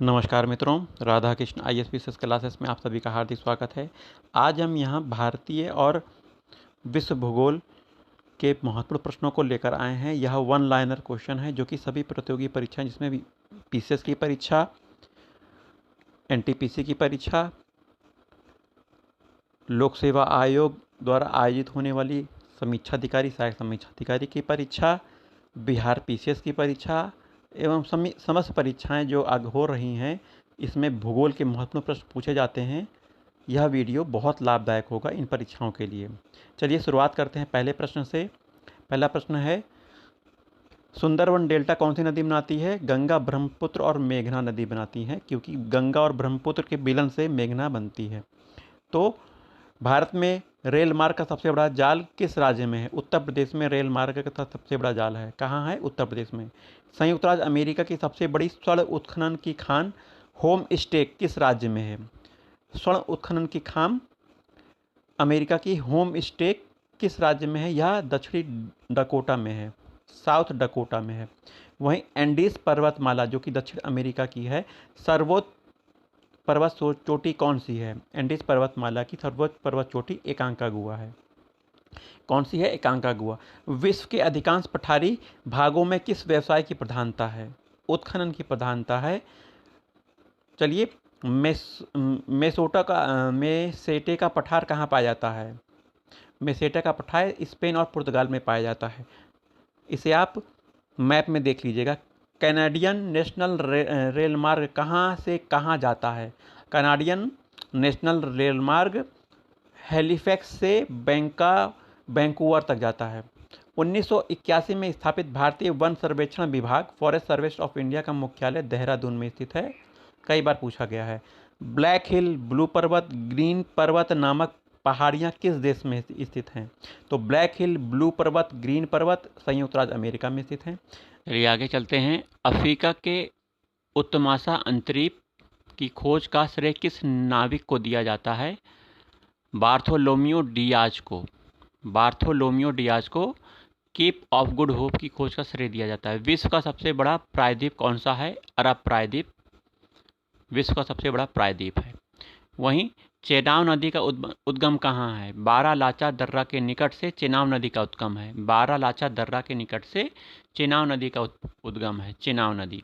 नमस्कार मित्रों, Radha Krishna ISPCS classes में आप सभी का हार्दिक स्वागत है। आज हम यहाँ भारतीय और विश्व भूगोल के महत्वपूर्ण प्रश्नों को लेकर आए हैं। यह वन लाइनर क्वेश्चन है जो कि सभी प्रतियोगी परीक्षाएं जिसमें भी PCS की परीक्षा, NTPC की परीक्षा, लोक सेवा आयोग द्वारा आयोजित होने वाली समीक्षा अधिकारी, सहायक समीक्षा अधिकारी की परीक्षा, बिहार PCS की परीक्षा एवं समस्त परीक्षाएं जो आगे हो रही हैं, इसमें भूगोल के महत्वपूर्ण प्रश्न पूछे जाते हैं। यह वीडियो बहुत लाभदायक होगा इन परीक्षाओं के लिए। चलिए शुरुआत करते हैं पहले प्रश्न से। पहला प्रश्न है, सुंदरवन डेल्टा कौन सी नदी बनाती है? गंगा, ब्रह्मपुत्र और मेघना नदी बनाती हैं, क्योंकि गंगा और ब्रह्मपुत्र के मिलन से मेघना बनती है। तो भारत में रेल मार्ग का सबसे बड़ा जाल किस राज्य में है? उत्तर प्रदेश में रेल मार्ग का सबसे बड़ा जाल है। कहाँ है? उत्तर प्रदेश में। संयुक्त राज्य अमेरिका की सबसे बड़ी स्वर्ण उत्खनन की खान होम स्टे किस राज्य में है? स्वर्ण उत्खनन की खान अमेरिका की होम स्टे किस राज्य में है? यह दक्षिणी डकोटा में है, साउथ डकोटा में है। वहीं एंडीज पर्वतमाला जो कि दक्षिण अमेरिका की है, सर्वोच्च पर्वत चोटी कौन सी है? एंडीज पर्वतमाला की सर्वोच्च पर्वत चोटी एकांकागुआ है। कौन सी है? एकांकागुआ। विश्व के अधिकांश पठारी भागों में किस व्यवसाय की प्रधानता है? उत्खनन की प्रधानता है। चलिए, मेसेटे का पठार कहाँ पाया जाता है? मेसेटा का पठार स्पेन और पुर्तगाल में पाया जाता है। इसे आप मैप में देख लीजिएगा। कैनेडियन नेशनल रेल मार्ग कहाँ से कहाँ जाता है? कैनेडियन नेशनल रेल मार्ग हैलिफैक्स से वैंकूवर तक जाता है। 1981 में स्थापित भारतीय वन सर्वेक्षण विभाग फॉरेस्ट सर्विस ऑफ इंडिया का मुख्यालय देहरादून में स्थित है। कई बार पूछा गया है। ब्लैक हिल, ब्लू पर्वत, ग्रीन पर्वत नामक पहाड़ियाँ किस देश में स्थित हैं? तो ब्लैक हिल, ब्लू पर्वत, ग्रीन पर्वत संयुक्त राज्य अमेरिका में स्थित हैं। चलिए आगे चलते हैं। अफ्रीका के उत्तमाशा अंतरीप की खोज का श्रेय किस नाविक को दिया जाता है? बार्थोलोम्यू डियाज को केप ऑफ गुड होप की खोज का श्रेय दिया जाता है। विश्व का सबसे बड़ा प्रायद्वीप कौन सा है? अरब प्रायद्वीप विश्व का सबसे बड़ा प्रायद्वीप है। वहीं चेनाब नदी का उद्गम कहाँ है? बारालाचा दर्रा के निकट से चेनाब नदी का उद्गम है। बारालाचा दर्रा के निकट से चेनाब नदी का उद्गम है, चेनाब नदी।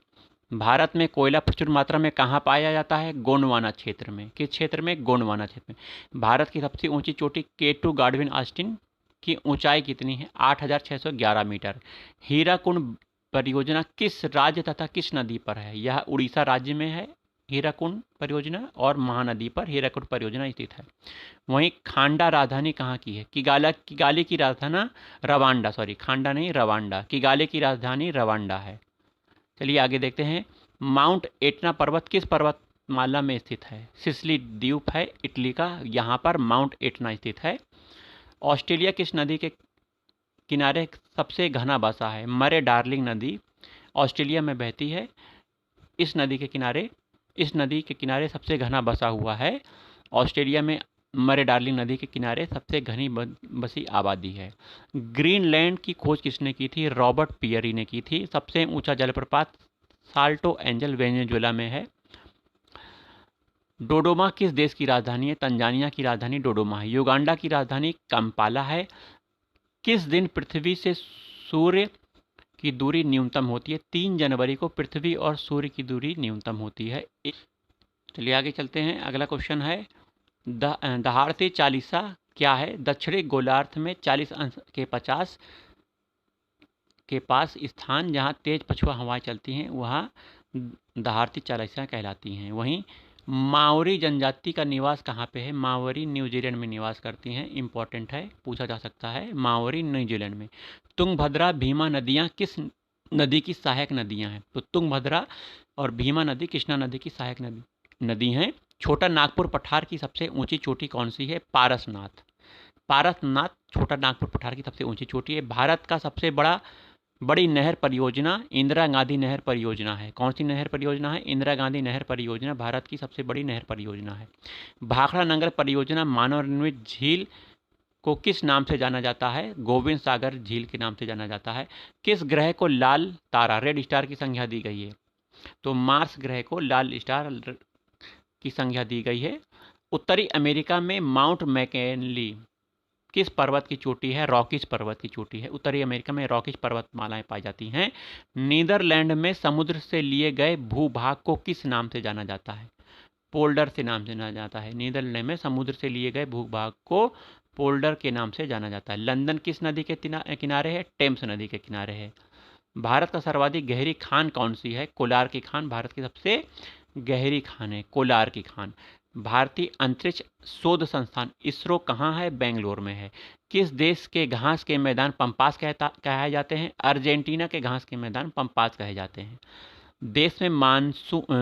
भारत में कोयला प्रचुर मात्रा में कहाँ पाया जाता है? गोंडवाना क्षेत्र में। किस क्षेत्र में? गोंडवाना क्षेत्र में। भारत की सबसे ऊंची चोटी K2 गाडविन ऑस्टिन की ऊंचाई कितनी है? 8611 मीटर। हीराकुंड परियोजना किस राज्य तथा किस नदी पर है? यह उड़ीसा राज्य में है हीराकुंड परियोजना, और महानदी पर हीराकुंड परियोजना स्थित है। वहीं खांडा राजधानी कहाँ की है? किगाली की राजधानी रवांडा, खांडा नहीं, रवांडा। किगाली की राजधानी रवांडा है। चलिए आगे देखते हैं। माउंट एटना पर्वत किस पर्वतमाला में स्थित है? सिसिली द्वीप है इटली का, यहाँ पर माउंट एटना स्थित है। ऑस्ट्रेलिया किस नदी के किनारे सबसे घना बसा है? मरे डार्लिंग नदी ऑस्ट्रेलिया में बहती है। इस नदी के किनारे सबसे घना बसा हुआ है। ऑस्ट्रेलिया में मरे डार्लिंग नदी के किनारे सबसे घनी बसी आबादी है। ग्रीनलैंड की खोज किसने की थी? रॉबर्ट पियरी ने की थी। सबसे ऊंचा जलप्रपात साल्टो एंजल वेनेजुएला में है। डोडोमा किस देश की राजधानी है? तंजानिया की राजधानी डोडोमा है। युगांडा की राजधानी कंपाला है। किस दिन पृथ्वी से सूर्य की दूरी न्यूनतम होती है? 3 जनवरी को पृथ्वी और सूर्य की दूरी न्यूनतम होती है। चलिए आगे चलते हैं। अगला क्वेश्चन है, दहाड़ती चालीसा क्या है? दक्षिणी गोलार्ध में 40 अंश के 50 के पास स्थान जहां तेज पछुआ हवाएं चलती हैं वहाँ दहाड़ती चालीसा कहलाती हैं। वहीं माओरी जनजाति का निवास कहाँ पे है? माओरी न्यूजीलैंड में निवास करती हैं। इंपॉर्टेंट है, पूछा जा सकता है। माओरी न्यूजीलैंड में। तुंगभद्रा, भीमा नदियाँ किस नदी की सहायक नदियाँ हैं? तो तुंगभद्रा और भीमा नदी कृष्णा नदी की सहायक नदी हैं। छोटा नागपुर पठार की सबसे ऊंची चोटी कौन सी है? पारसनाथ छोटा नागपुर पठार की सबसे ऊंची चोटी है। भारत का सबसे बड़ी नहर परियोजना इंदिरा गांधी नहर परियोजना है। कौन सी नहर परियोजना है? इंदिरा गांधी नहर परियोजना भारत की सबसे बड़ी नहर परियोजना है। भाखड़ा नंगर परियोजना मानव निर्मित झील को किस नाम से जाना जाता है? गोविंद सागर झील के नाम से जाना जाता है। किस ग्रह को लाल तारा, रेड स्टार की संज्ञा दी गई है? तो मार्स ग्रह को लाल स्टार की संज्ञा दी गई है। उत्तरी अमेरिका में माउंट मैकिनली किस पर्वत की चोटी है? रॉकीज पर्वत की चोटी है। उत्तरी अमेरिका में रॉकीज पर्वतमालाएं पाई जाती हैं। नीदरलैंड में समुद्र से लिए गए भूभाग को किस नाम से जाना जाता है? पोल्डर से नाम से जाना जाता है। नीदरलैंड में समुद्र से लिए गए भूभाग को पोल्डर के नाम से जाना जाता है। लंदन किस नदी के किनारे है? टेम्स नदी के किनारे है। भारत का सर्वाधिक गहरी खान कौन सी है? कोलार की खान भारत की सबसे गहरी खान है, कोलार की खान। भारतीय अंतरिक्ष शोध संस्थान इसरो कहाँ है? बेंगलोर में है। किस देश के घास के मैदान पंपास कहे जाते हैं? अर्जेंटीना के घास के मैदान पंपास कहे जाते हैं। देश में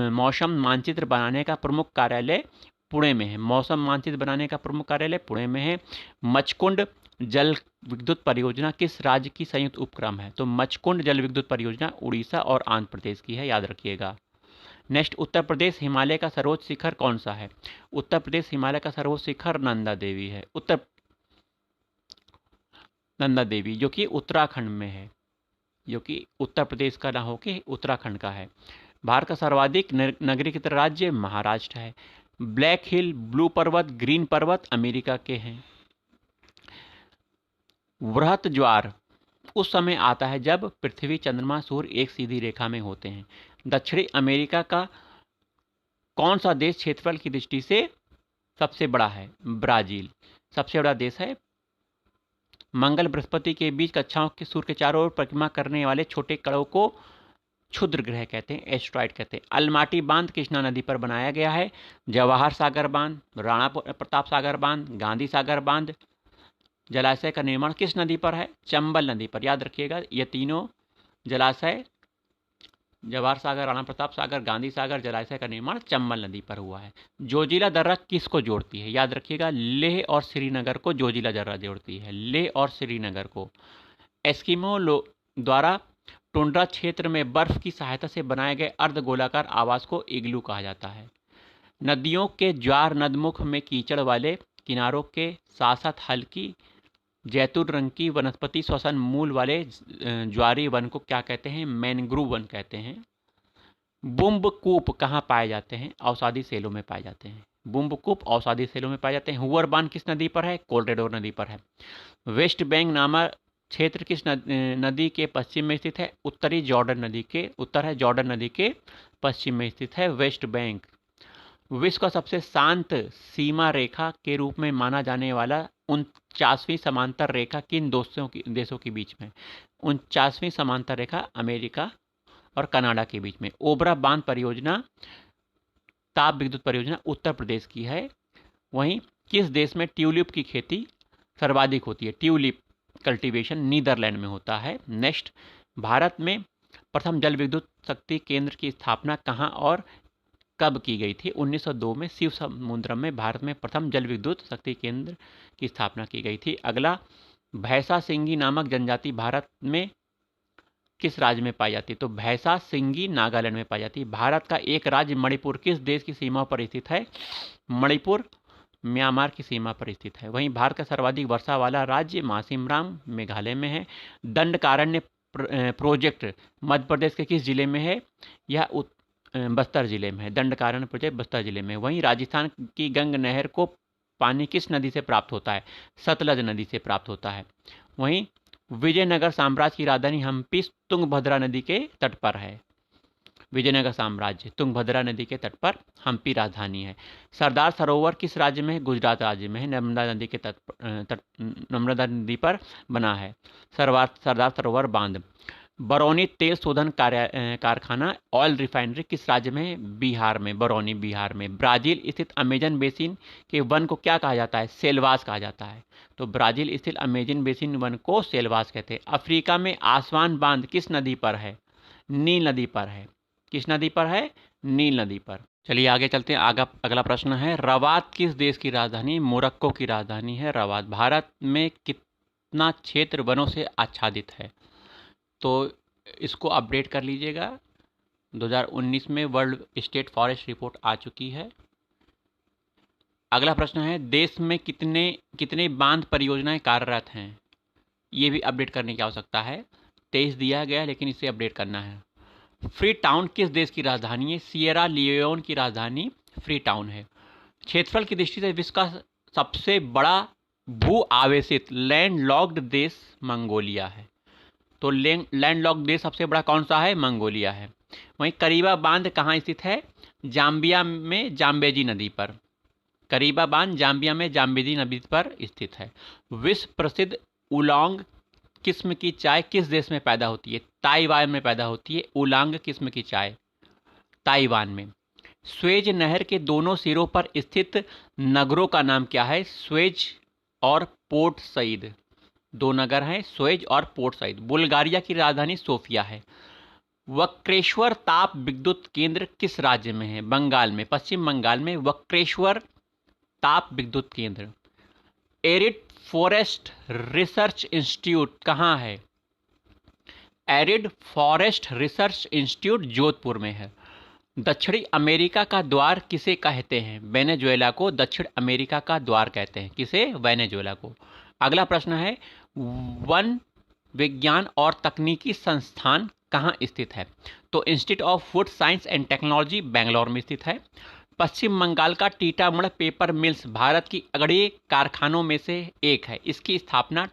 मौसम मानचित्र बनाने का प्रमुख कार्यालय पुणे में है। मौसम मानचित्र बनाने का प्रमुख कार्यालय पुणे में है। मचकुंड जल विद्युत परियोजना किस राज्य की संयुक्त उपक्रम है? तो मचकुंड जल विद्युत परियोजना उड़ीसा और आंध्र प्रदेश की है, याद रखिएगा। नेक्स्ट, उत्तर प्रदेश हिमालय का सर्वोच्च शिखर कौन सा है? उत्तर प्रदेश हिमालय का सर्वोच्च शिखर नंदा देवी है। नंदा देवी जो कि उत्तराखंड में है, जो कि उत्तर प्रदेश का ना होकर उत्तराखंड का है। भारत का सर्वाधिक नगरीकृत राज्य महाराष्ट्र है। ब्लैक हिल, ब्लू पर्वत, ग्रीन पर्वत अमेरिका के हैं। वृहत ज्वार उस समय आता है जब पृथ्वी, चंद्रमा, सूर्य एक सीधी रेखा में होते हैं। दक्षिणी अमेरिका का कौन सा देश क्षेत्रफल की दृष्टि से सबसे बड़ा है? ब्राजील सबसे बड़ा देश है। मंगल बृहस्पति के बीच कक्षाओं के सूर्य के चारों ओर परिक्रमा करने वाले छोटे कणों को क्षुद्र ग्रह कहते हैं, एस्ट्रॉइड कहते हैं। अलमाटी बांध कृष्णा नदी पर बनाया गया है। जवाहर सागर बांध, राणा प्रताप सागर बांध, गांधी सागर बांध जलाशय का निर्माण किस नदी पर है? चंबल नदी पर। याद रखिएगा, ये तीनों जलाशय, जवाहर सागर, राणा प्रताप सागर, गांधी सागर जलाशय का निर्माण चंबल नदी पर हुआ है। जोजिला दर्रा किसको जोड़ती है? याद रखिएगा, लेह और श्रीनगर को जोजिला दर्रा जोड़ती है, लेह और श्रीनगर को। एस्किमो द्वारा टुंड्रा क्षेत्र में बर्फ की सहायता से बनाए गए अर्धगोलाकार आवास को इग्लू कहा जाता है। नदियों के ज्वार नदमुख में कीचड़ वाले किनारों के साथ साथ हल्की जैतून रंग की वनस्पति श्वसन मूल वाले ज्वारी वन को क्या कहते हैं? मैनग्रूव वन कहते हैं। बुम्बकूप कहाँ पाए जाते हैं? औषधि सेलों में पाए जाते हैं। बुम्बकूप औषधि सेलों में पाए जाते हैं। हुवर बांध किस नदी पर है? कोलोराडो नदी पर है। वेस्ट बैंक नामक क्षेत्र किस नदी के पश्चिम में स्थित है? उत्तर है जॉर्डन नदी के पश्चिम में स्थित है वेस्ट बैंक। विश्व का सबसे शांत सीमा रेखा के रूप में माना जाने वाला 49वीं समांतर रेखा किन देशों के बीच में? 49वीं समांतर रेखा अमेरिका और कनाडा के बीच में। ओबरा बांध परियोजना, ताप विद्युत परियोजना उत्तर प्रदेश की है। वहीं किस देश में ट्यूलिप की खेती सर्वाधिक होती है? ट्यूलिप कल्टीवेशन नीदरलैंड में होता है। नेक्स्ट, भारत में प्रथम जल विद्युत शक्ति केंद्र की स्थापना कहाँ और कब की गई थी? 1902 में शिव समुद्रम में भारत में प्रथम जल विद्युत शक्ति केंद्र की स्थापना की गई थी। अगला, भैंसा सिंगी नामक जनजाति भारत में किस राज्य में पाई जाती है? तो भैंसा सिंगी नागालैंड में पाई जाती है। भारत का एक राज्य मणिपुर किस देश की सीमा पर स्थित है? मणिपुर म्यांमार की सीमा पर स्थित है। वहीं भारत का सर्वाधिक वर्षा वाला राज्य मासिमराम मेघालय में है। दंडकारण्य प्रोजेक्ट मध्य प्रदेश के किस जिले में है? यह बस्तर जिले में है। दंडकारण्य प्रोजेक्ट बस्तर जिले में। वहीं राजस्थान की गंग नहर को पानी किस नदी से प्राप्त होता है? सतलज नदी से प्राप्त होता है। वहीं विजयनगर साम्राज्य की राजधानी हम्पी तुंगभद्रा नदी के तट पर है। विजयनगर साम्राज्य तुंगभद्रा नदी के तट पर हम्पी राजधानी है। सरदार सरोवर किस राज्य में है? गुजरात राज्य में है। नर्मदा नदी के नर्मदा नदी पर बना है सरदार सरोवर बांध। बरौनी तेल शोधन कारखाना ऑयल रिफाइनरी किस राज्य में है? बिहार में, बरौनी बिहार में। ब्राजील स्थित अमेजन बेसिन के वन को क्या कहा जाता है? सेल्वास कहा जाता है। तो ब्राजील स्थित अमेजन बेसिन वन को सेल्वास कहते हैं। अफ्रीका में आसवान बांध किस नदी पर है? नील नदी पर है। किस नदी पर है? नील नदी पर। चलिए आगे चलते हैं। अगला प्रश्न है, रवात किस देश की राजधानी? मोरक्को की राजधानी है रवात। भारत में कितना क्षेत्र वनों से आच्छादित है? तो इसको अपडेट कर लीजिएगा। 2019 में वर्ल्ड स्टेट फॉरेस्ट रिपोर्ट आ चुकी है। अगला प्रश्न है, देश में कितने बांध परियोजनाएं कार्यरत हैं? ये भी अपडेट करने की आवश्यकता है। 23 दिया गया लेकिन इसे अपडेट करना है। फ्री टाउन किस देश की राजधानी है? सिएरा लियोन की राजधानी फ्री टाउन है। क्षेत्रफल की दृष्टि से विश्व का सबसे बड़ा भू आवेशित लैंडलॉक्ड देश मंगोलिया है। तो लैंडलॉक्ड देश सबसे बड़ा कौन सा है? मंगोलिया है। वहीं करीबा बांध कहाँ स्थित है? जाम्बिया में जाम्बेजी नदी पर। करीबा बांध जाम्बिया में जाम्बेजी नदी पर स्थित है। विश्व प्रसिद्ध उलोंग किस्म की चाय किस देश में पैदा होती है? ताइवान में पैदा होती है उलोंग किस्म की चाय, ताइवान में। स्वेज नहर के दोनों सिरों पर स्थित नगरों का नाम क्या है? स्वेज और पोर्ट सईद, दो नगर हैं, स्वेज और पोर्ट सईद। बुल्गारिया की राजधानी सोफिया है। वक्रेश्वर ताप विद्युत केंद्र किस राज्य में है? बंगाल में, पश्चिम बंगाल में वक्रेश्वर ताप विद्युत केंद्र। एरिड फॉरेस्ट रिसर्च इंस्टीट्यूट कहाँ है? Arid forest research institute Jodhpur में है। दक्षिणी अमेरिका का द्वार किसे कहते हैं? वेनेजुएला को दक्षिण अमेरिका का द्वार कहते हैं। किसे? वेनेजुएला को। अगला प्रश्न है, वन विज्ञान और तकनीकी संस्थान कहाँ स्थित है? तो institute of food science and technology Bangalore में स्थित है। पश्चिम बंगाल का टीटामढ़ पेपर मिल्स भारत की अग्रणी कारखानों में से एक है। इसकी स्थापना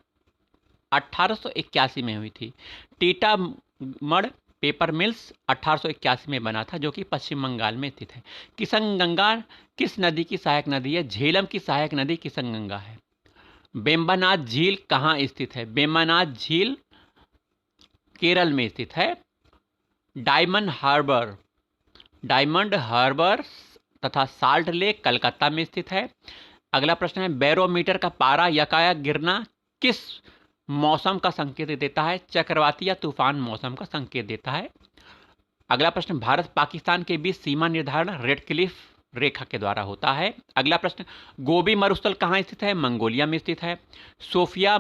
1881 में हुई थी। टीटामढ़ पेपर मिल्स 1881 में बना था, जो कि पश्चिम बंगाल में स्थित है। किशनगंगा किस नदी की सहायक नदी है? झेलम की सहायक नदी किशनगंगा है। बेम्बानाथ झील कहाँ स्थित है? बेम्बानाथ झील केरल में स्थित है। डायमंड हार्बर तथा साल्ट लेक कलकत्ता में स्थित है। अगला प्रश्न है, बैरोमीटर का पारा यकायक गिरना किस मौसम का संकेत देता है? चक्रवाती या तूफान मौसम का संकेत देता है। अगला प्रश्न, भारत पाकिस्तान के बीच सीमा निर्धारण रेड क्लिफ रेखा के द्वारा होता है। अगला प्रश्न, गोबी मरुस्थल कहाँ स्थित है? मंगोलिया में स्थित है। सोफिया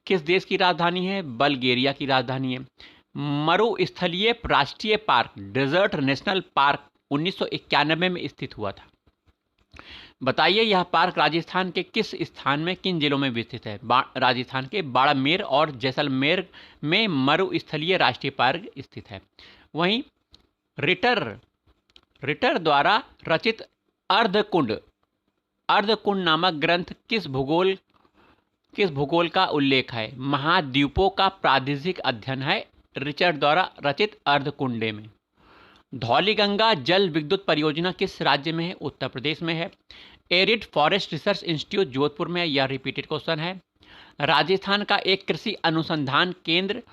किस देश की राजधानी है? बल्गेरिया की राजधानी है। मरुस्थलीय राष्ट्रीय पार्क डेजर्ट नेशनल पार्क 1991 में स्थित हुआ था। बताइए यह पार्क राजस्थान के किस स्थान में, किन जिलों में विस्तृत है? राजस्थान के बाड़मेर और जैसलमेर में मरुस्थलीय राष्ट्रीय पार्क स्थित है। वहीं रिटर द्वारा रचित अर्धकुंड नामक ग्रंथ किस भूगोल का उल्लेख है? महाद्वीपों का प्रादेशिक अध्ययन है रिचर्ड द्वारा रचित अर्धकुंडे में। धौलीगंगा जल विद्युत परियोजना किस राज्य में है? उत्तर प्रदेश में है। Arid forest research institute Jodhpur में है। यह रिपीटेड क्वेश्चन है। राजस्थान का एक कृषि अनुसंधान केंद्र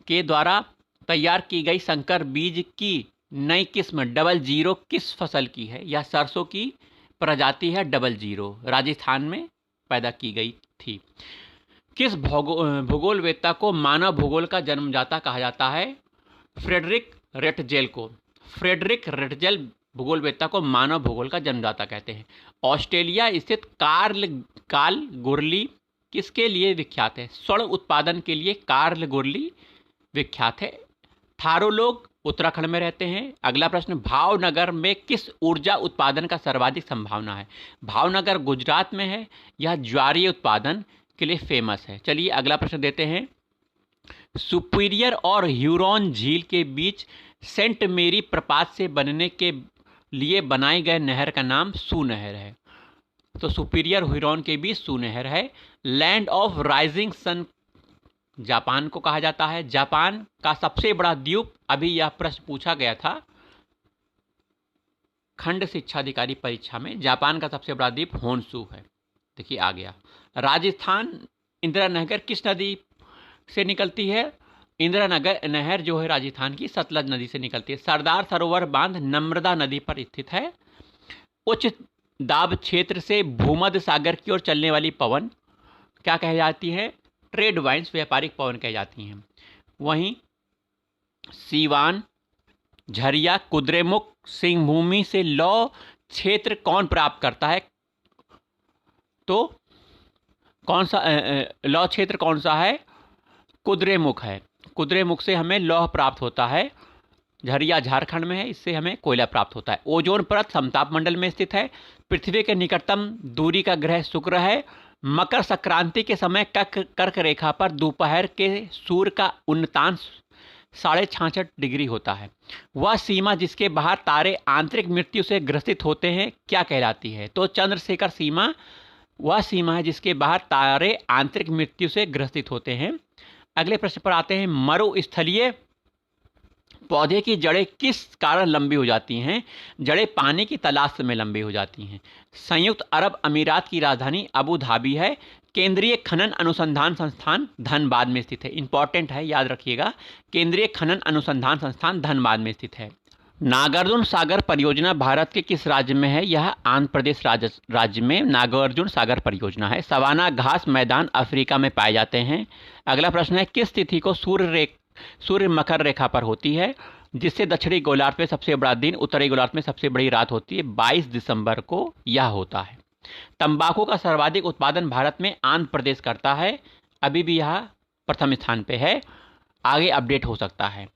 के द्वारा तैयार की गई संकर बीज की नई किस्म 00 किस फसल की है? यह सरसों की प्रजाति है 00, राजस्थान में पैदा की गई थी। किस भूगोलवेत्ता को मानव भूगोल का जन्मदाता कहा जाता है? फ्रेडरिक रेटजेल भूगोलवेत्ता को मानव भूगोल का जन्मदाता कहते हैं। ऑस्ट्रेलिया स्थित कार्ल गुरली किसके लिए विख्यात है? स्वर्ण उत्पादन के लिए कार्ल गुरली विख्यात है। थारू लोग उत्तराखंड में रहते हैं। अगला प्रश्न, भावनगर में किस ऊर्जा उत्पादन का सर्वाधिक संभावना है? भावनगर गुजरात में है। यह ज्वारीय उत्पादन के लिए फेमस है। चलिए अगला प्रश्न देते हैं। सुपीरियर और ह्यूरॉन झील के बीच सेंट मेरी प्रपात से बनने के लिए बनाई गए नहर का नाम सू नहर है। तो सुपीरियर ह्यूरॉन के बीच सू नहर है। Land of rising sun Japan को कहा जाता है। जापान का सबसे बड़ा द्वीप, अभी यह प्रश्न पूछा गया था खंड शिक्षा अधिकारी परीक्षा में, जापान का सबसे बड़ा द्वीप होन्शू है। देखिए आ गया। राजस्थान इंदिरा नहर किस नदी से निकलती है? इंदिरा नहर जो है राजस्थान की सतलज नदी से निकलती है। सरदार सरोवर बांध नर्मदा नदी पर स्थित है। उच्च दाब क्षेत्र से भूमध्य सागर की ओर चलने वाली पवन क्या कह जाती है? ट्रेड वाइंस, व्यापारिक पवन कह जाती हैं। वहीं सीवान, झरिया, कुद्रेमुख, सिंहभूमि से लौ क्षेत्र कौन प्राप्त करता है? तो कौन सा लौ क्षेत्र कौन सा है? कुद्रेमुख है। कुद्रेमुख से हमें लौह प्राप्त होता है। झरिया झारखंड में है, इससे हमें कोयला प्राप्त होता है। ओजोन परत समताप मंडल में स्थित है। पृथ्वी के निकटतम दूरी का ग्रह शुक्र है। मकर संक्रांति के समय कर्क रेखा पर दोपहर के सूर्य का उन्नतांश 66.5 डिग्री होता है। वह सीमा जिसके बाहर तारे आंतरिक मृत्यु से ग्रसित होते हैं क्या कहलाती है? तो चंद्रशेखर सीमा वह सीमा है जिसके बाहर तारे आंतरिक मृत्यु से ग्रसित होते हैं। अगले प्रश्न पर आते हैं। मरुस्थलीय पौधे की जड़ें किस कारण लंबी हो जाती हैं? जड़ें पानी की तलाश में लंबी हो जाती हैं। संयुक्त अरब अमीरात की राजधानी अबू धाबी है। केंद्रीय खनन अनुसंधान संस्थान धनबाद में स्थित है। इंपॉर्टेंट है, याद रखिएगा। केंद्रीय खनन अनुसंधान संस्थान धनबाद में स्थित है। नागार्जुन सागर परियोजना भारत के किस राज्य में है? यह आंध्र प्रदेश राज्य में नागार्जुन सागर परियोजना है। सवाना घास मैदान अफ्रीका में पाए जाते हैं। अगला प्रश्न है। किस तिथि को सूर्य मकर रेखा पर होती है, जिससे दक्षिणी गोलार्ध में सबसे बड़ा दिन, उत्तरी गोलार्ध में सबसे बड़ी रात होती है? 22 दिसंबर को यह होता है। तंबाकू का सर्वाधिक उत्पादन भारत में आंध्र प्रदेश करता है। अभी भी यह प्रथम स्थान पे है, आगे अपडेट हो सकता है।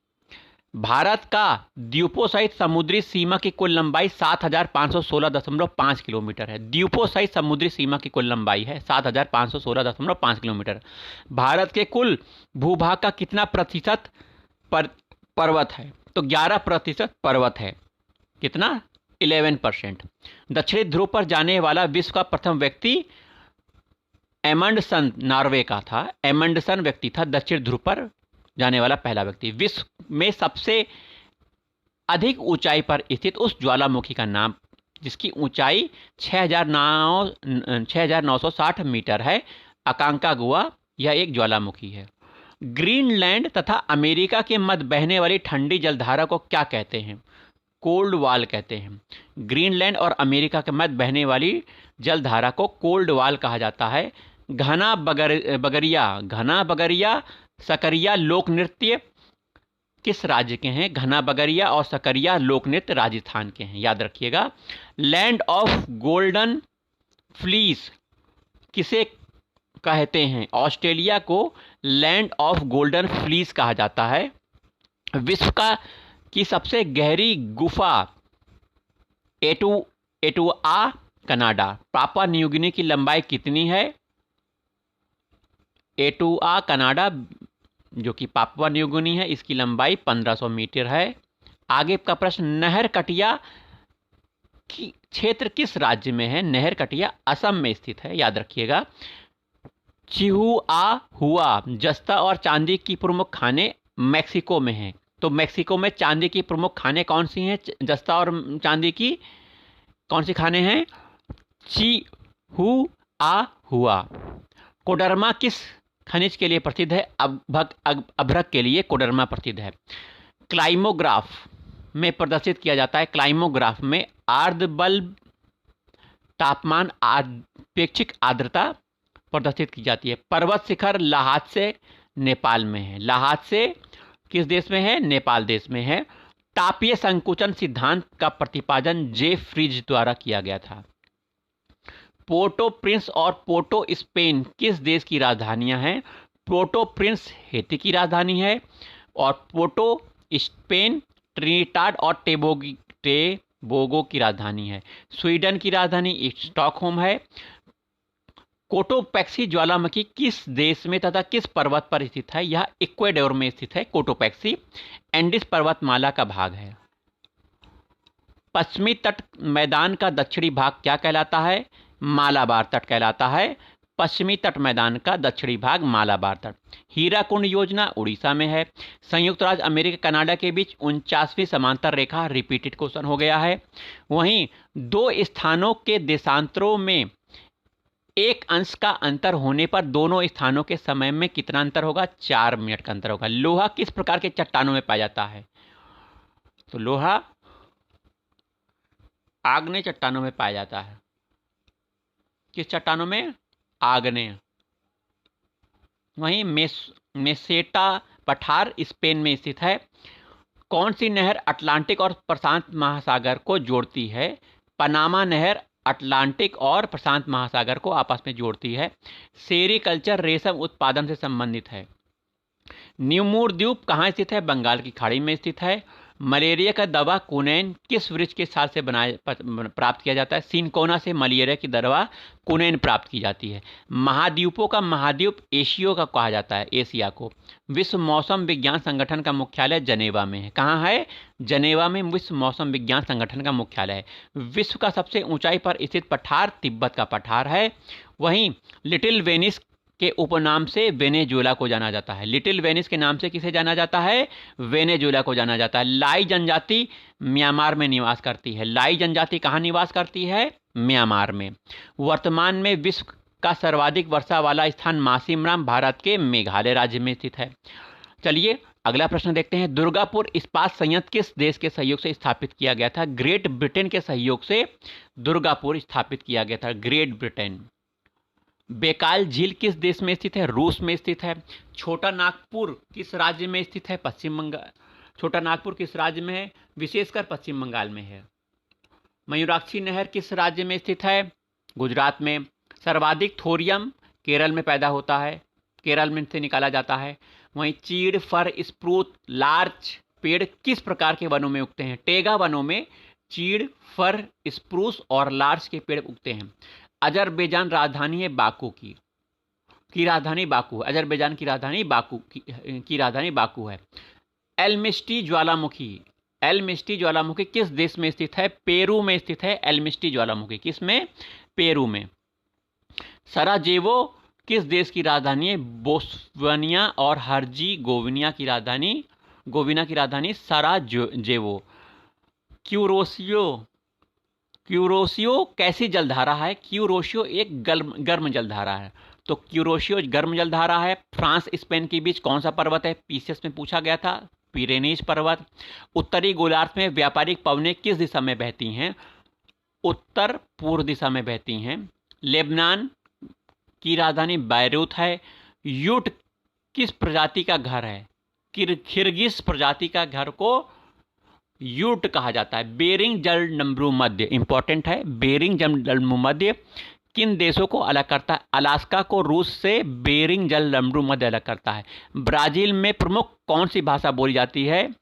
भारत का द्वीपों सहित समुद्री सीमा की कुल लंबाई 7516.5 किलोमीटर है। द्वीपों सहित समुद्री सीमा की कुल लंबाई है 7516.5 किलोमीटर। भारत के कुल भूभाग का कितना प्रतिशत पर्वत है? तो 11% पर्वत है। कितना? 11%। दक्षिणी ध्रुव पर जाने वाला विश्व का प्रथम व्यक्ति एमंडसन नॉर्वे का था। एमंडसन व्यक्ति था दक्षिण ध्रुव पर जाने वाला पहला व्यक्ति। विश्व में सबसे अधिक ऊंचाई पर स्थित उस ज्वालामुखी का नाम, जिसकी ऊंचाई 6960 मीटर है, अकांकागुआ, यह एक ज्वालामुखी है। ग्रीनलैंड तथा अमेरिका के मध्य बहने वाली ठंडी जलधारा को क्या कहते हैं? कोल्ड वाल कहते हैं। ग्रीनलैंड और अमेरिका के मध्य बहने वाली जलधारा को कोल्ड वाल कहा जाता है। घना बगरिया सकरिया लोक नृत्य किस राज्य के हैं? घना बगरिया और सकरिया लोक नृत्य राजस्थान के हैं, याद रखिएगा। लैंड ऑफ गोल्डन फ्लीस किसे कहते हैं? ऑस्ट्रेलिया को लैंड ऑफ गोल्डन फ्लीस कहा जाता है। विश्व की सबसे गहरी गुफा एटुआ कनाडा। पापुआ न्यू गिनी की लंबाई कितनी है? एटुआ कनाडा जो कि पापुआ न्यू गिनी है, इसकी लंबाई 1500 मीटर है। आगे का प्रश्न। नहर कटिया की क्षेत्र किस राज्य में है? नहर कटिया असम में स्थित है, याद रखिएगा। चिहुआहुआ जस्ता और चांदी की प्रमुख खाने मैक्सिको में हैं। तो मैक्सिको में चांदी की प्रमुख खाने कौन सी हैं? जस्ता और चांदी की कौन सी खाने हैं? चिहुआहुआ। कोडरमा किस खनिज के लिए प्रसिद्ध है? अभ्रक के लिए कोडरमा प्रसिद्ध है। क्लाइमोग्राफ में प्रदर्शित किया जाता है। क्लाइमोग्राफ में आर्द्रबल्ब तापमान अपेक्षिक आर्द्रता प्रदर्शित की जाती है। पर्वत शिखर लहासे नेपाल में है। लहासे किस देश में है? नेपाल देश में है। तापीय संकुचन सिद्धांत का प्रतिपादन जे फ्रिज द्वारा किया गया था। पोर्टो प्रिंस और पोर्टो स्पेन किस देश की राजधानियां हैं? पोर्टो प्रिंस हैती की राजधानी है और पोर्टो स्पेन ट्रिनिटाड और टेबोगो की राजधानी है। स्वीडन की राजधानी स्टॉकहोम है। कोटोपैक्सी ज्वालामुखी किस देश में तथा किस पर्वत पर स्थित है? यह इक्वेडोर में स्थित है। कोटोपैक्सी एंडीज पर्वतमाला का भाग है। पश्चिमी तट मैदान का दक्षिणी भाग क्या कहलाता है? मालाबार तट कहलाता है। पश्चिमी तट मैदान का दक्षिणी भाग मालाबार तट। हीराकुंड योजना उड़ीसा में है। संयुक्त राज्य अमेरिका कनाडा के बीच 49वीं समांतर रेखा रिपीटेड क्वेश्चन हो गया है। वहीं दो स्थानों के देशांतरों में 1 अंश का अंतर होने पर दोनों स्थानों के समय में कितना अंतर होगा? 4 मिनट का अंतर होगा। लोहा किस प्रकार के चट्टानों में पाया जाता है? तो लोहा आग्नेय चट्टानों में पाया जाता है। किस चट्टानों में? आग्नेय। वहीं मेसेटा पठार स्पेन में स्थित है। कौन सी नहर अटलांटिक और प्रशांत महासागर को जोड़ती है? पनामा नहर अटलांटिक और प्रशांत महासागर को आपस में जोड़ती है। सेरीकल्चर रेशम उत्पादन से संबंधित है। न्यूमूर द्वीप कहाँ स्थित है? बंगाल की खाड़ी में स्थित है। मलेरिया का दवा कुनैन किस वृक्ष के साल से प्राप्त किया जाता है? सिनकोना से मलेरिया की दवा कुनैन प्राप्त की जाती है। महाद्वीपों का महाद्वीप एशिया का कहा जाता है, एशिया को। विश्व मौसम विज्ञान संगठन का मुख्यालय जनेवा में है। कहाँ है? जनेवा में विश्व मौसम विज्ञान संगठन का मुख्यालय है। विश्व का सबसे ऊंचाई पर स्थित पठार तिब्बत का पठार है। वहीं लिटिल वेनिस के उपनाम से वेनेजुएला को जाना जाता है। लिटिल वेनिस के नाम से किसे जाना जाता है? वेनेजुएला को जाना जाता है। लाई जनजाति म्यांमार में निवास करती है। लाई जनजाति कहाँ निवास करती है? म्यांमार में। वर्तमान में विश्व का सर्वाधिक वर्षा वाला स्थान मासिमराम भारत के मेघालय राज्य में स्थित है। चलिए अगला प्रश्न देखते हैं। दुर्गापुर इस्पात संयंत्र किस देश के सहयोग से स्थापित किया गया था? ग्रेट ब्रिटेन के सहयोग से दुर्गापुर स्थापित किया गया था, ग्रेट ब्रिटेन। बेकाल झील किस देश में स्थित है? रूस में स्थित है। छोटा नागपुर किस राज्य में स्थित है? पश्चिम बंगाल। छोटा नागपुर किस राज्य में है? विशेषकर पश्चिम बंगाल में है। मयूराक्षी नहर किस राज्य में स्थित है? गुजरात में। सर्वाधिक थोरियम केरल में पैदा होता है, केरल में से निकाला जाता है। वहीं चीड़, फर, स्प्रूस, लार्च पेड़ किस प्रकार के वनों में उगते हैं? टेगा वनों में चीड़, फर, स्प्रूस और लार्च के पेड़ उगते हैं। अजरबैजान राजधानी है बाकू की राजधानी बाकू है। अजरबैजान की राजधानी बाकू की राजधानी बाकू है। एल्मिस्टी ज्वालामुखी किस देश में स्थित है? पेरू में स्थित है एल्मिस्टी ज्वालामुखी। किस में? पेरू में। सराजेवो किस देश की राजधानी है? बोस्निया और हर्जेगोविना की राजधानी सराजेवो। क्यूरोसियो कैसी जलधारा है? क्यूरोसियो एक गर्म जलधारा है। तो क्यूरोसियो गर्म जलधारा है। फ्रांस स्पेन के बीच कौन सा पर्वत है? पीसीएस में पूछा गया था, पिरेनीज पर्वत। उत्तरी गोलार्ध में व्यापारिक पवनें किस दिशा में बहती हैं? उत्तर पूर्व दिशा में बहती हैं। लेबनान की राजधानी बैरूत है। यूट किस प्रजाति का घर है? किर्गिज प्रजाति का घर को यूट कहा जाता है। बेरिंग जलसंधि इंपॉर्टेंट है। बेरिंग जलसंधि किन देशों को अलग करता है? अलास्का को रूस से बेरिंग जलसंधि अलग करता है। ब्राजील में प्रमुख कौन सी भाषा बोली जाती है?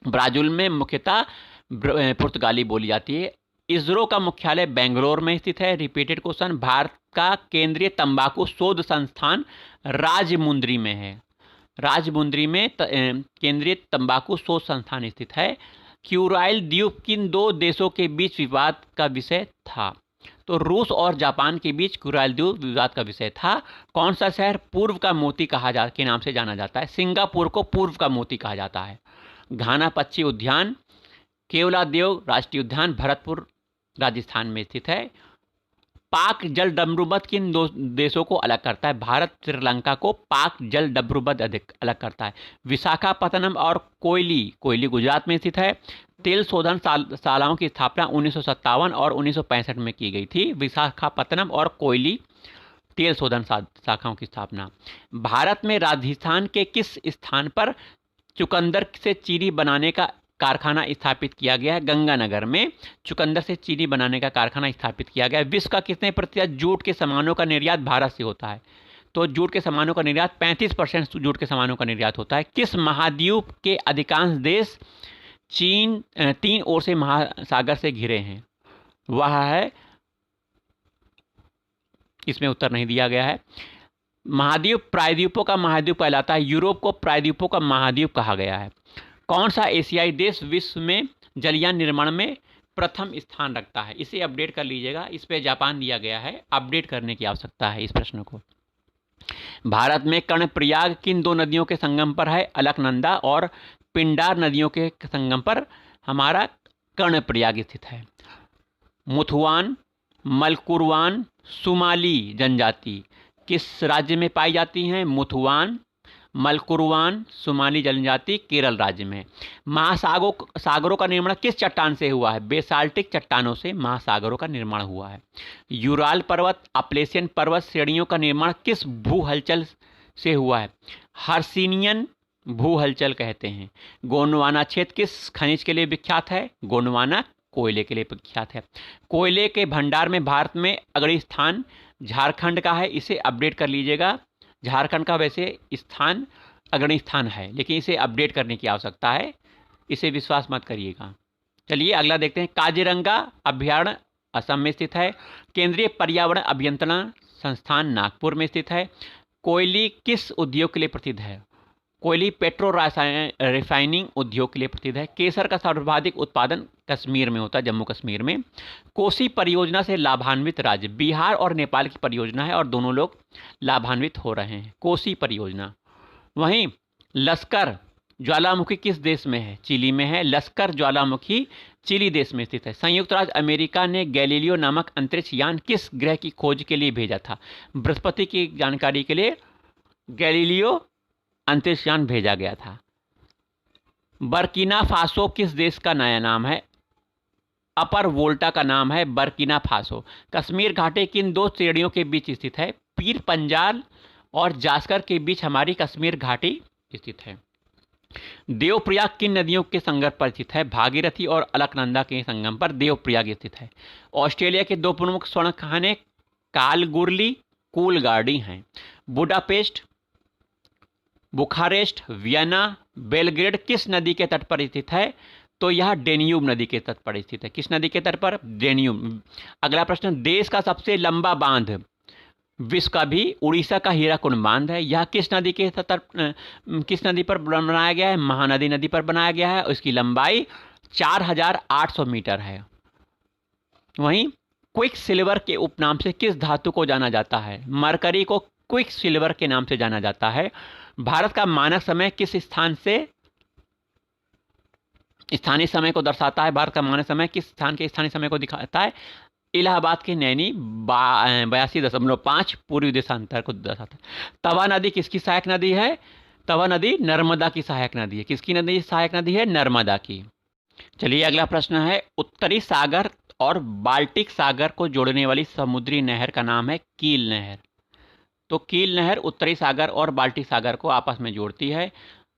ब्राजील में मुख्यतः पुर्तगाली बोली जाती है। इसरो का मुख्यालय बेंगलोर में स्थित है। Repeated question. भारत का केंद्रीय तंबाकू शोध संस्थान राजमुंद्री में है। राजमुंद्री में केंद्रीय तंबाकू शोध संस्थान स्थित है। क्यूराइल द्वीप किन दो देशों के बीच विवाद का विषय था? तो रूस और जापान के बीच क्यूराइल द्वीप विवाद का विषय था। कौन सा शहर पूर्व का मोती के नाम से जाना जाता है? सिंगापुर को पूर्व का मोती कहा जाता है। घाना पक्षी उद्यान, केवलादेव राष्ट्रीय उद्यान भरतपुर राजस्थान में स्थित है। पाक जलडमरूमत किन दो देशों को अलग करता है? भारत श्रीलंका को पाक जलडमरूमत अलग करता है। विशाखापत्तनम और कोयली गुजरात में स्थित है। तेल शोधन शालाओं की स्थापना 1957 और 1965 में की गई थी। विशाखापत्तनम और कोयली तेल शोधन शाखाओं की स्थापना। भारत में राजस्थान के किस स्थान पर चुकंदर से चीनी बनाने का कारखाना स्थापित किया गया है? गंगानगर में चुकंदर से चीनी बनाने का कारखाना स्थापित किया गया है। विश्व का कितने प्रतिशत जूट के सामानों का निर्यात भारत से होता है? तो जूट के सामानों का निर्यात 35% जूट के सामानों का निर्यात होता है। किस महाद्वीप के अधिकांश देश तीन ओर से महासागर से घिरे हैं? वह है, इसमें उत्तर नहीं दिया गया है। महाद्वीप प्रायद्वीपों का महाद्वीप कहलाता है। यूरोप को प्रायद्वीपों का महाद्वीप कहा गया है। कौन सा एशियाई देश विश्व में जलयान निर्माण में प्रथम स्थान रखता है? इसे अपडेट कर लीजिएगा। इस पे जापान दिया गया है, अपडेट करने की आवश्यकता है इस प्रश्न को। भारत में कर्णप्रयाग किन दो नदियों के संगम पर है? अलकनंदा और पिंडार नदियों के संगम पर हमारा कर्णप्रयाग स्थित है। मुथुआन, मलकुरवान, सुमाली जनजाति किस राज्य में पाई जाती हैं? मुथुआन, मलकुरवान, सुमाली जनजाति केरल राज्य में। महासागरों का निर्माण किस चट्टान से हुआ है? बेसाल्टिक चट्टानों से महासागरों का निर्माण हुआ है। यूराल पर्वत, अपलेशियन पर्वत श्रेणियों का निर्माण किस भू हलचल से हुआ है? हर्सिनियन भू हलचल कहते हैं। गोंडवाना क्षेत्र किस खनिज के लिए विख्यात है? गोंडवाना कोयले के लिए विख्यात है। कोयले के भंडार में भारत में अग्रणी स्थान झारखंड का है। इसे अपडेट कर लीजिएगा। झारखंड का वैसे स्थान अग्रणी स्थान है, लेकिन इसे अपडेट करने की आवश्यकता है। इसे विश्वास मत करिएगा। चलिए अगला देखते हैं। काजीरंगा अभ्यारण्य असम में स्थित है। केंद्रीय पर्यावरण अभियंत्रण संस्थान नागपुर में स्थित है। कोयली किस उद्योग के लिए प्रसिद्ध है? कोयली पेट्रो रिफाइनिंग उद्योग के लिए प्रसिद्ध है। केसर का सर्वाधिक उत्पादन कश्मीर में होता है, जम्मू कश्मीर में। कोसी परियोजना से लाभान्वित राज्य बिहार और नेपाल की परियोजना है और दोनों लोग लाभान्वित हो रहे हैं, कोसी परियोजना। वहीं लश्कर ज्वालामुखी किस देश में है? चिली में है। लश्कर ज्वालामुखी चिली देश में स्थित है। संयुक्त राज्य अमेरिका ने गैलीलियो नामक अंतरिक्ष यान किस ग्रह की खोज के लिए भेजा था? बृहस्पति की जानकारी के लिए गैलीलियो अंतरिक्ष यान भेजा गया था। बर्किना फासो किस देश का नया नाम है? अपर वोल्टा का नाम है बर्किना फासो। कश्मीर घाटी किन दो श्रेणियों के बीच स्थित है? पीर पंजाल और जास्कर के बीच हमारी कश्मीर घाटी स्थित है। देवप्रयाग किन नदियों के संगम पर स्थित है? भागीरथी और अलकनंदा के संगम पर देवप्रयाग स्थित है। ऑस्ट्रेलिया के दो प्रमुख स्वर्ण खाने कालगुरली कूलगार्डी हैं। बुडापेस्ट, बुखारेस्ट, वियना, बेलग्रेड किस नदी के तट पर स्थित है? तो यह डेन्यूब नदी के तट पर स्थित है। किस नदी के तट पर? डेन्यूब। अगला प्रश्न, देश का सबसे लंबा बांध विश्व का भी उड़ीसा का हीराकुंड बांध है। यह किस नदी के तट, किस नदी पर बनाया गया है? महानदी नदी पर बनाया गया है। उसकी लंबाई 4800 मीटर है। वहीं क्विक सिल्वर के उपनाम से किस धातु को जाना जाता है? मरकरी को क्विक सिल्वर के नाम से जाना जाता है। भारत का मानक समय किस स्थान से स्थानीय समय को दर्शाता है? भारत का मानक समय किस स्थान के स्थानीय समय को दिखाता है? इलाहाबाद के नैनी 82.5 पूर्वी देशांतर को दर्शाता है। तवा नदी किसकी सहायक नदी है? तवा नदी नर्मदा की सहायक नदी है। किसकी नदी सहायक नदी है? नर्मदा की। चलिए अगला प्रश्न है, उत्तरी सागर और बाल्टिक सागर को जोड़ने वाली समुद्री नहर का नाम है कील नहर। तो कील नहर उत्तरी सागर और बाल्टिक सागर को आपस में जोड़ती है।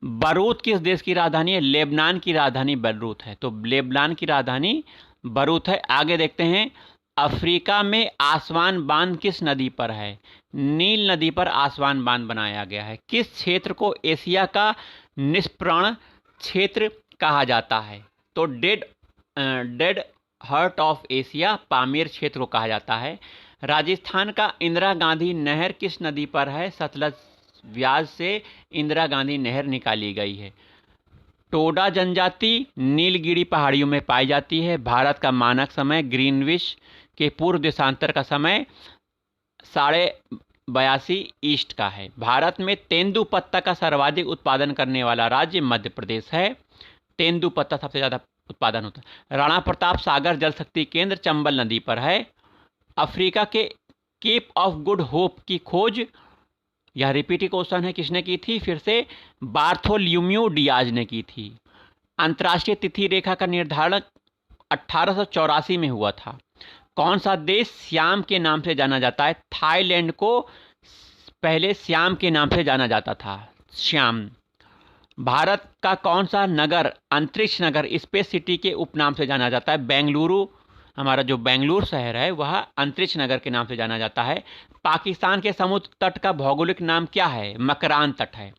बरूत किस देश की राजधानी है? लेबनान की राजधानी बरूत है। तो लेबनान की राजधानी बरूत है। आगे देखते हैं, अफ्रीका में आसवान बांध किस नदी पर है? नील नदी पर आसवान बांध बनाया गया है। किस क्षेत्र को एशिया का निष्प्रण क्षेत्र कहा जाता है? तो डेड हार्ट ऑफ एशिया, पामेर क्षेत्र को कहा जाता है। राजस्थान का इंदिरा गांधी नहर किस नदी पर है? सतलज व्यास से इंदिरा गांधी नहर निकाली गई है। टोडा जनजाति नीलगिरी पहाड़ियों में पाई जाती है। भारत का मानक समय ग्रीनविच के पूर्व देशांतर का समय 82.5 ईस्ट का है। भारत में तेंदुपत्ता का सर्वाधिक उत्पादन करने वाला राज्य मध्य प्रदेश है। तेंदुपत्ता सबसे ज़्यादा उत्पादन होता है। राणा प्रताप सागर जल शक्ति केंद्र चंबल नदी पर है। अफ्रीका के केप ऑफ गुड होप की खोज, यह रिपीटिंग क्वेश्चन है, किसने की थी? फिर से बार्थोलोम्यू डियाज ने की थी। अंतर्राष्ट्रीय तिथि रेखा का निर्धारण 1884 में हुआ था। कौन सा देश श्याम के नाम से जाना जाता है? थाईलैंड को पहले श्याम के नाम से जाना जाता था, श्याम। भारत का कौन सा नगर अंतरिक्ष नगर स्पेस सिटी के उपनाम से जाना जाता है? बेंगलुरु, हमारा जो बेंगलुरु शहर है वह अंतरिक्ष नगर के नाम से जाना जाता है। पाकिस्तान के समुद्र तट का भौगोलिक नाम क्या है? मकरान तट है।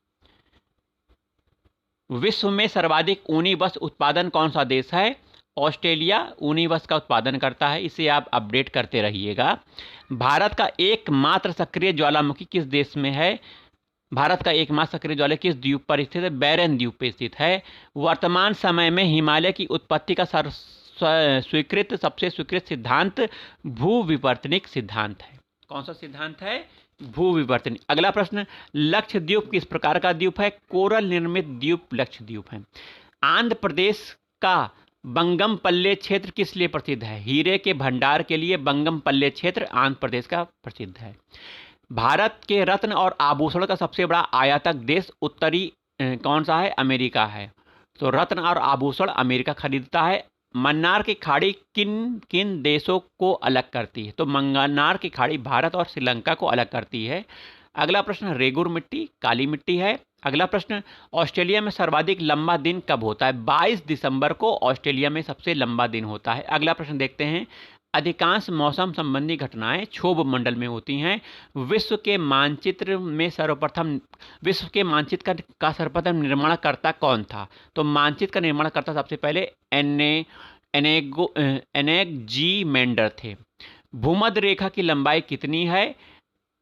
विश्व में सर्वाधिक ऊनी वस्त्र उत्पादन कौन सा देश है? ऑस्ट्रेलिया ऊनी वस्त्र का उत्पादन करता है। इसे आप अपडेट करते रहिएगा। भारत का एकमात्र सक्रिय ज्वालामुखी किस देश में है? भारत का एकमात्र सक्रिय ज्वालामुखी किस द्वीप पर स्थित है? बैरन द्वीप पर स्थित है। वर्तमान समय में हिमालय की उत्पत्ति का सबसे स्वीकृत सिद्धांत भूविवर्तनिक सिद्धांत है। कौन सा सिद्धांत है? भूविवर्तनिक। अगला प्रश्न, लक्षद्वीप किस प्रकार का द्वीप है? कोरल निर्मित द्वीप लक्षद्वीप है। आंध्र प्रदेश का बंगमपल्ले क्षेत्र किस लिए प्रसिद्ध है? हीरे के भंडार के लिए बंगमपल्ले क्षेत्र आंध्र प्रदेश का प्रसिद्ध है। भारत के रत्न और आभूषण का सबसे बड़ा आयातक देश उत्तरी कौन सा है? अमेरिका है। तो रत्न और आभूषण अमेरिका खरीदता है। मन्नार की खाड़ी किन किन देशों को अलग करती है? तो मन्नार की खाड़ी भारत और श्रीलंका को अलग करती है। अगला प्रश्न, रेगुर मिट्टी काली मिट्टी है। अगला प्रश्न, ऑस्ट्रेलिया में सर्वाधिक लंबा दिन कब होता है? 22 दिसंबर को ऑस्ट्रेलिया में सबसे लंबा दिन होता है। अगला प्रश्न देखते हैं, अधिकांश मौसम संबंधी घटनाएं क्षोभ मंडल में होती हैं। विश्व के मानचित्र का सर्वप्रथम निर्माणकर्ता कौन था? तो मानचित्र का निर्माणकर्ता सबसे पहले एनेगजीमेंडर थे। भूमध्य रेखा की लंबाई कितनी है?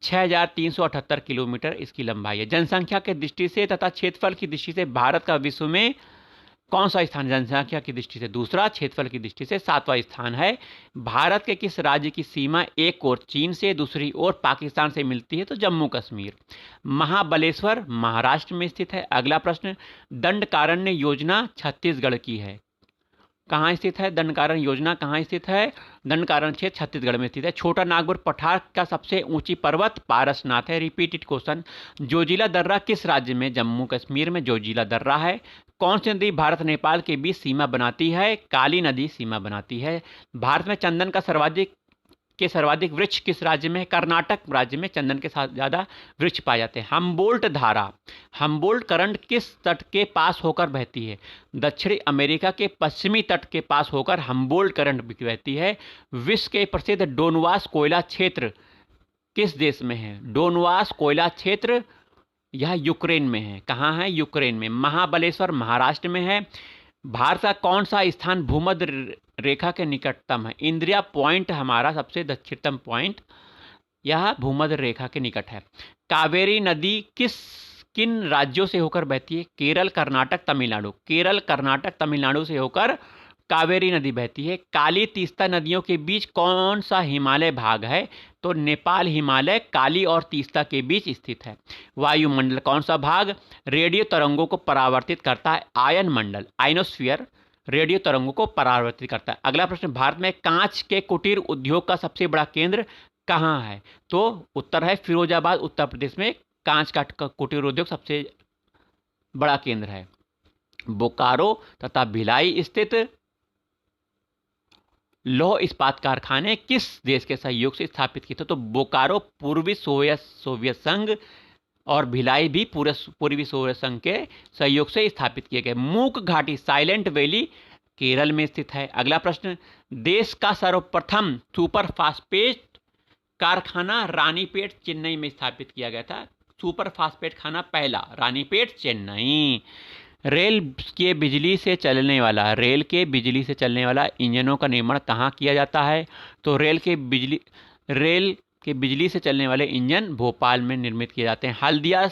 6378 किलोमीटर इसकी लंबाई है। जनसंख्या के दृष्टि से तथा क्षेत्रफल की दृष्टि से भारत का विश्व में कौन सा स्थान? जनसंख्या की दृष्टि से दूसरा, क्षेत्रफल की दृष्टि से 7वां स्थान है। भारत के किस राज्य की सीमा एक ओर चीन से, दूसरी ओर पाकिस्तान से मिलती है? तो जम्मू कश्मीर। महाबलेश्वर महाराष्ट्र में स्थित है। अगला प्रश्न, दंडकारण्य योजना छत्तीसगढ़ की है। कहाँ स्थित है दंडकारण्य योजना? कहाँ स्थित है? दंडकारण्य क्षेत्र छत्तीसगढ़ में स्थित है। छोटा नागपुर पठार का सबसे ऊंची पर्वत पारसनाथ है। Repeated question. जोजिला दर्रा किस राज्य में? जम्मू कश्मीर में जोजिला दर्रा है। कौन सी नदी भारत नेपाल के बीच सीमा बनाती है? काली नदी सीमा बनाती है। भारत में चंदन का सर्वाधिक वृक्ष किस राज्य में है? कर्नाटक राज्य में चंदन के साथ ज्यादा वृक्ष पाए जाते हैं। हम्बोल्ट करंट किस तट के पास होकर बहती है? दक्षिणी अमेरिका के पश्चिमी तट के पास होकर हम्बोल्ट करंट बहती है। विश्व के प्रसिद्ध डोनवास कोयला क्षेत्र किस देश में है? डोनवास कोयला क्षेत्र यह यूक्रेन में है। कहाँ है? यूक्रेन में। महाबलेश्वर महाराष्ट्र में है। भारत का कौन सा स्थान भूमध्य रेखा के निकटतम है? इंदिरा पॉइंट हमारा सबसे दक्षिणतम पॉइंट, यह भूमध्य रेखा के निकट है। कावेरी नदी किन राज्यों से होकर बहती है? केरल, कर्नाटक, तमिलनाडु। केरल, कर्नाटक, तमिलनाडु से होकर कावेरी नदी बहती है। काली तीस्ता नदियों के बीच कौन सा हिमालय भाग है? तो नेपाल हिमालय काली और तीस्ता के बीच स्थित है। वायुमंडल कौन सा भाग रेडियो तरंगों को परावर्तित करता है? आयन मंडल, आइनोस्फीयर रेडियो तरंगों को परावर्तित करता है। अगला प्रश्न, भारत में कांच के कुटीर उद्योग का सबसे बड़ा केंद्र कहाँ है? तो उत्तर है फिरोजाबाद, उत्तर प्रदेश में कांच का कुटीर उद्योग सबसे बड़ा केंद्र है। बोकारो तथा भिलाई स्थित लौह इस्पात कारखाने किस देश के सहयोग से स्थापित किए थे? तो बोकारो पूर्वी सोवियत संघ और भिलाई भी पूर्वी सोवियत संघ के सहयोग से स्थापित किए गए। मूक घाटी साइलेंट वैली केरल में स्थित है। अगला प्रश्न, देश का सर्वप्रथम सुपर फास्फेट कारखाना रानीपेट चेन्नई में स्थापित किया गया था। सुपर फास्फेट खाना पहला रानीपेट चेन्नई। रेल के बिजली से चलने वाला इंजनों का निर्माण कहाँ किया जाता है? तो रेल के बिजली से चलने वाले इंजन भोपाल में निर्मित किए जाते हैं। हल्दिया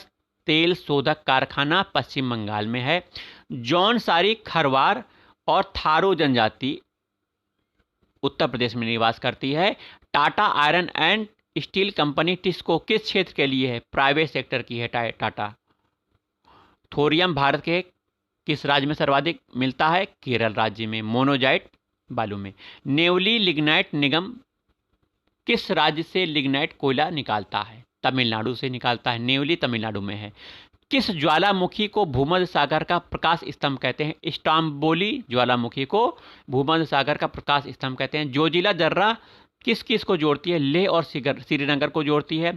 तेल शोधक कारखाना पश्चिम बंगाल में है। जौनसारी, खरवार और थारू जनजाति उत्तर प्रदेश में निवास करती है। Tata iron and steel company TISCO किस क्षेत्र के लिए है? प्राइवेट सेक्टर की है टाटा। थोरियम भारत के किस राज्य में सर्वाधिक मिलता है? केरल राज्य में, मोनोजाइट बालू में। नेवली लिग्नाइट निगम किस राज्य से लिग्नाइट कोयला निकालता है? तमिलनाडु से निकालता है। नेवली तमिलनाडु में है। किस ज्वालामुखी को भूमध्य सागर का प्रकाश स्तंभ कहते हैं? स्टाम्बोली ज्वालामुखी को भूमध्य सागर का प्रकाश स्तंभ कहते हैं। जोजिला दर्रा किस को जोड़ती है? लेह और श्रीनगर को जोड़ती है।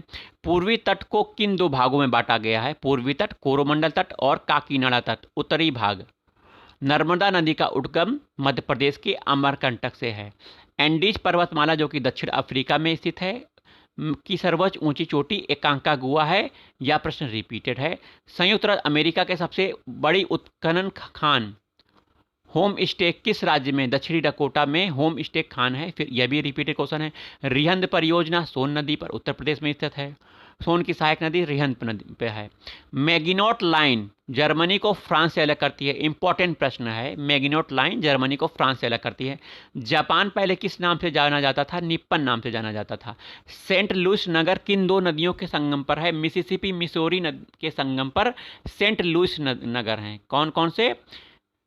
पूर्वी तट को किन दो भागों में बांटा गया है? पूर्वी तट, कोरोमंडल तट और काकीनाडा तट। उत्तरी भाग। नर्मदा नदी का उद्गम मध्य प्रदेश के अमरकंटक से है। एंडीज पर्वतमाला जो कि दक्षिण अफ्रीका में स्थित है की सर्वोच्च ऊंची चोटी एकांकागुआ है। यह प्रश्न रिपीटेड है। संयुक्त राज्य अमेरिका के सबसे बड़ी उत्खनन खान होम स्टे किस राज्य में? दक्षिणी डकोटा में होम स्टे खान है। फिर यह भी रिपीटेड क्वेश्चन है। रिहंद परियोजना सोन नदी पर उत्तर प्रदेश में स्थित है। सोन की सहायक नदी रिहंद नदी पे है। मैगिनोट लाइन जर्मनी को फ्रांस से अलग करती है। इंपॉर्टेंट प्रश्न है। मैगिनोट लाइन जर्मनी को फ्रांस से अलग करती है। जापान पहले किस नाम से जाना जाता था? निप्पन नाम से जाना जाता था। सेंट लुइस नगर किन दो नदियों के संगम पर है? मिसिसिपी मिसौरी के संगम पर सेंट लुइस नगर हैं। कौन कौन से?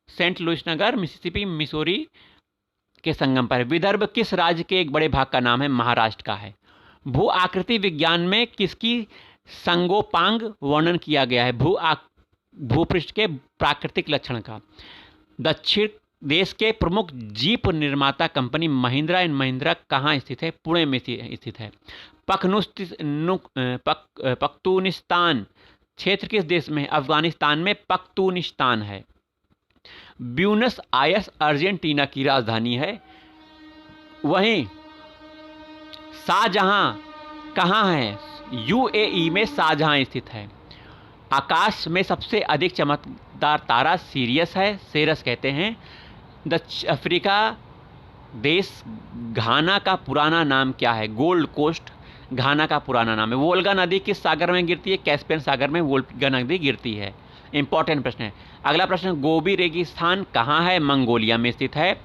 सेंट लुइस नगर मिसिसिपी मिसौरी के संगम पर है। विदर्भ किस राज्य के एक बड़े भाग का नाम है? महाराष्ट्र का है। भू आकृति विज्ञान में किसकी संगोपांग वर्णन किया गया है? भूपृष्ठ के प्राकृतिक लक्षण का। दक्षिण देश के प्रमुख जीप निर्माता कंपनी महिंद्रा एंड महिंद्रा कहाँ स्थित है? पुणे में स्थित है। पख्तूनिस्तान क्षेत्र किस देश में है? अफगानिस्तान में पख्तूनिस्तान है। ब्यूनस आयर्स अर्जेंटीना की राजधानी है। वहीं शाहजहां कहाँ है? यूएई में शाहजहां स्थित है। आकाश में सबसे अधिक चमकदार तारा सीरियस है, सेरस कहते हैं। दक्षिण अफ्रीका देश घाना का पुराना नाम क्या है? गोल्ड कोस्ट घाना का पुराना नाम है। वोल्गा नदी किस सागर में गिरती है? कैस्पियन सागर में वोल्गा नदी गिरती है। इंपॉर्टेंट प्रश्न है। अगला प्रश्न, गोबी रेगिस्तान कहाँ है? मंगोलिया में स्थित है।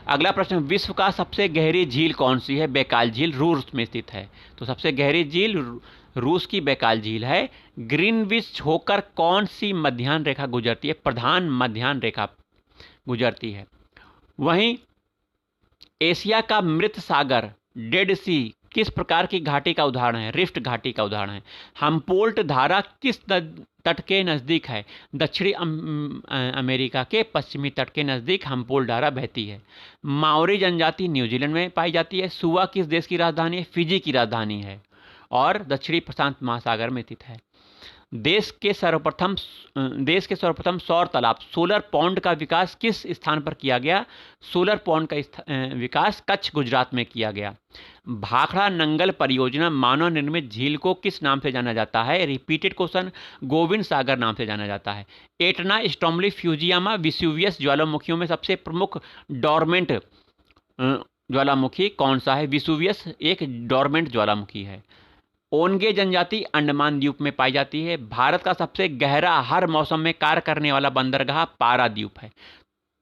अगला प्रश्न, विश्व का सबसे गहरी झील कौन सी है? बैकाल झील रूस में स्थित है। तो सबसे गहरी झील रूस की बैकाल झील है। ग्रीनविच होकर कौन सी मध्याह्न रेखा गुजरती है? प्रधान मध्याह्न रेखा गुजरती है। वहीं एशिया का मृत सागर डेड सी किस प्रकार की घाटी का उदाहरण है? रिफ्ट घाटी का उदाहरण है। हम्पोल्ट धारा किस तट के नज़दीक है? दक्षिणी अमेरिका के पश्चिमी तट के नज़दीक हम्पोल्ट धारा बहती है। माओरी जनजाति न्यूजीलैंड में पाई जाती है। सुवा किस देश की राजधानी है? फिजी की राजधानी है और दक्षिणी प्रशांत महासागर में स्थित है। देश के सर्वप्रथम सौर तालाब सोलर पॉन्ड का विकास किस स्थान पर किया गया? सोलर पॉन्ड का विकास कच्छ गुजरात में किया गया। भाखड़ा नंगल परियोजना मानव निर्मित झील को किस नाम से जाना जाता है? रिपीटेड क्वेश्चन, गोविंद सागर नाम से जाना जाता है। एटना, स्टोमली, फ्यूजियामा, विसुवियस ज्वालामुखियों में सबसे प्रमुख डॉर्मेंट ज्वालामुखी कौन सा है? विसुवियस एक डॉर्मेंट ज्वालामुखी है। ओनगे जनजाति अंडमान द्वीप में पाई जाती है। भारत का सबसे गहरा हर मौसम में कार्य करने वाला बंदरगाह पारादीप है।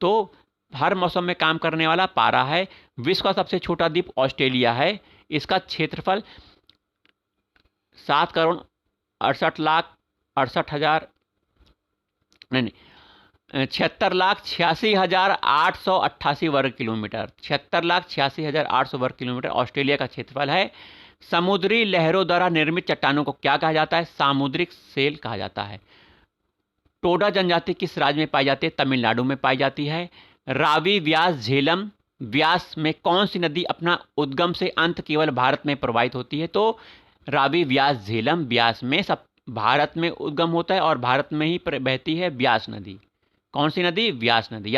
तो हर मौसम में काम करने वाला पारा है। विश्व का सबसे छोटा द्वीप ऑस्ट्रेलिया है। इसका क्षेत्रफल 76,86,888 वर्ग किलोमीटर। 76,86,800 वर्ग किलोमीटर ऑस्ट्रेलिया का क्षेत्रफल है। समुद्री लहरों द्वारा निर्मित चट्टानों को क्या कहा जाता है? सामुद्रिक सेल कहा जाता है। टोडा जनजाति किस राज्य में पाई जाती है? तमिलनाडु में पाई जाती है। रावी, व्यास, झेलम व्यास में कौन सी नदी अपना उद्गम से अंत केवल भारत में प्रवाहित होती है? तो रावी, व्यास, झेलम व्यास में सब भारत में उद्गम होता है और भारत में ही बहती है व्यास नदी। कौन सी नदी? व्यास नदी।